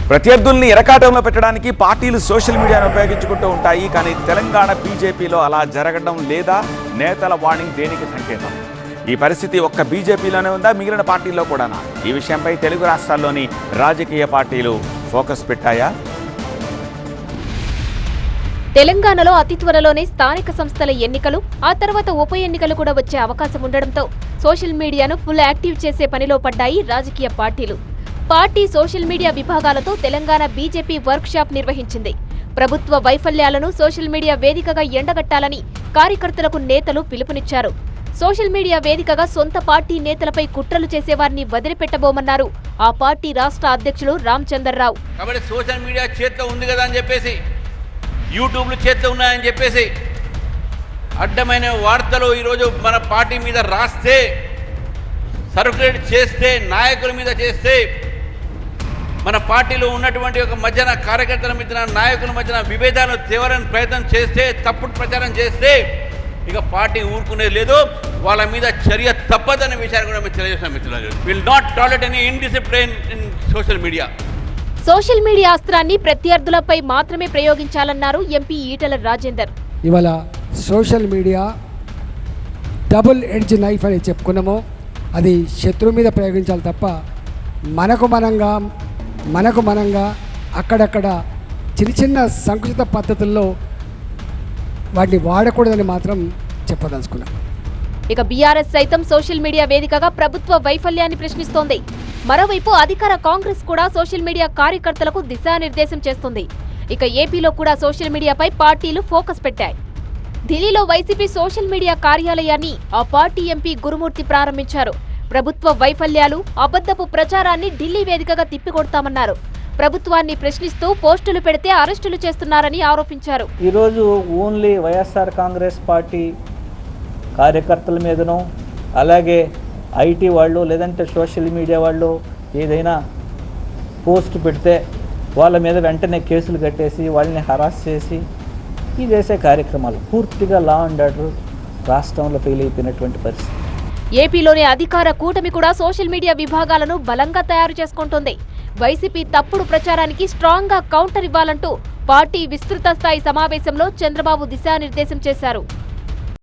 ప్రత్యర్థుల్ని ఎరకాటంలో పెట్టడానికి పార్టీలు సోషల్ మీడియాను ఉపయోగించుకుంటూ ఉంటాయి. కానీ తెలంగాణ బీజేపీలో అలా జరగడం లేదా? నేతల వార్నింగ్ దేనికి సంకేతం? ఈ పరిస్థితి ఒక్క బీజేపీలోనే ఉందా, మిగిలిన పార్టీల్లో కూడానా? ఈ విషయంపై తెలుగు రాష్ట్రాల్లోని రాజకీయ పార్టీలు ఫోకస్ పెట్టాయా? తెలంగాణలో అతి త్వరలోనే స్థానిక సంస్థల ఎన్నికలు, ఆ తర్వాత ఉప ఎన్నికలు కూడా వచ్చే అవకాశం ఉండడంతో సోషల్ మీడియాను ఫుల్ యాక్టివ్ చేసే పనిలో పడ్డాయి రాజకీయ పార్టీలు. పార్టీ సోషల్ మీడియా విభాగాలతో తెలంగాణ బీజేపీ వర్క్ షాప్ నిర్వహించింది. ప్రభుత్వ వైఫల్యాలను సోషల్ మీడియా వేదికగా ఎండగట్టాలని కార్యకర్తలకు నేతలు పిలుపునిచ్చారు. సోషల్ మీడియా వేదికగా సొంత పార్టీ నేతలపై కుట్రలు చేసేవారిని వదిలిపెట్టబోమన్నారు ఆ పార్టీ రాష్ట్ర అధ్యక్షులు రామచంద్రరావు. కాబట్టి సోషల్ మీడియా చేతిలో ఉంది కదా అని చెప్పేసి, యూట్యూబ్లు చేతిలో ఉన్నాయని చెప్పేసి అడ్డమైన వార్తలు ఈరోజు మన పార్టీ మీద రాస్తే, సర్క్యులేట్ చేస్తే, నాయకుల మీద చేస్తే, మన పార్టీలో ఉన్నటువంటి ఒక మధ్యన కార్యకర్తల మధ్యన, నాయకుల మధ్యన విభేదాలను తేవాలని ప్రయత్నం చేస్తే, తప్పుడు ప్రచారం చేస్తే ఇక పార్టీ ఊరుకునేది లేదు. వాళ్ళ మీద చర్య తప్పదనే విషయాన్ని కూడా మేము తెలియజేస్తాం మిత్రులు. Will not tolerate any indiscipline in social media. Social media అస్త్రాన్ని ప్రత్యర్థులపై మాత్రమే ప్రయోగించాలన్నారు ఎంపీ ఈటెల రాజేందర్. ఇవాళ social media double edge knife అని చెప్పుకున్నామో అది శత్రువు మీద ప్రయోగించాలి తప్ప మనకు మనంగా అక్కడక్కడ చిన్న చిన్న సంకుచిత పద్ధతుల్లో వాటిని వాడకూడదని మాత్రం చెప్పదలుచుకున్నాం. ఇక బీఆర్ఎస్ సైతం సోషల్ మీడియా వేదికగా ప్రభుత్వ వైఫల్యాన్ని ప్రశ్నిస్తోంది. మరోవైపు అధికార కాంగ్రెస్ కూడా సోషల్ మీడియా కార్యకర్తలకు దిశానిర్దేశం చేస్తుంది. ఇక ఏపీలో కూడా సోషల్ మీడియాపై పార్టీలు ఫోకస్ పెట్టాయి. ఢిల్లీలో వైసీపీ సోషల్ మీడియా కార్యాలయాన్ని ఆ పార్టీ ఎంపీ గురుమూర్తి ప్రారంభించారు. ప్రభుత్వ వైఫల్యాలు, అబద్ధపు ప్రచారాన్ని ఢిల్లీ వేదికగా తిప్పికొడతామన్నారు. ప్రభుత్వాన్ని ప్రశ్నిస్తూ పోస్టులు పెడితే అరెస్టులు చేస్తున్నారని ఆరోపించారు. ఈరోజు ఓన్లీ వైఎస్ఆర్ కాంగ్రెస్ పార్టీ కార్యకర్తల మీదనో, అలాగే ఐటీ వాళ్ళు లేదంటే సోషల్ మీడియా వాళ్ళు ఏదైనా పోస్ట్ పెడితే వాళ్ళ మీద వెంటనే కేసులు కట్టేసి వాళ్ళని హరాస్ చేసి ఈ చేసే కార్యక్రమాలు పూర్తిగా లా అండ్ ఆర్డర్ రాష్ట్రంలో ఫెయిల్ అయిపోయినటువంటి పరిస్థితి. ఏపీలోని అధికార కూటమి కూడా సోషల్ మీడియా విభాగాలను బలంగా తయారు చేసుకుంటోంది. వైసీపీ తప్పుడు ప్రచారానికి స్ట్రాంగ్ గా కౌంటర్ ఇవ్వాలంటూ పార్టీ విస్తృత స్థాయి సమావేశంలో చంద్రబాబు దిశానిర్దేశం చేశారు.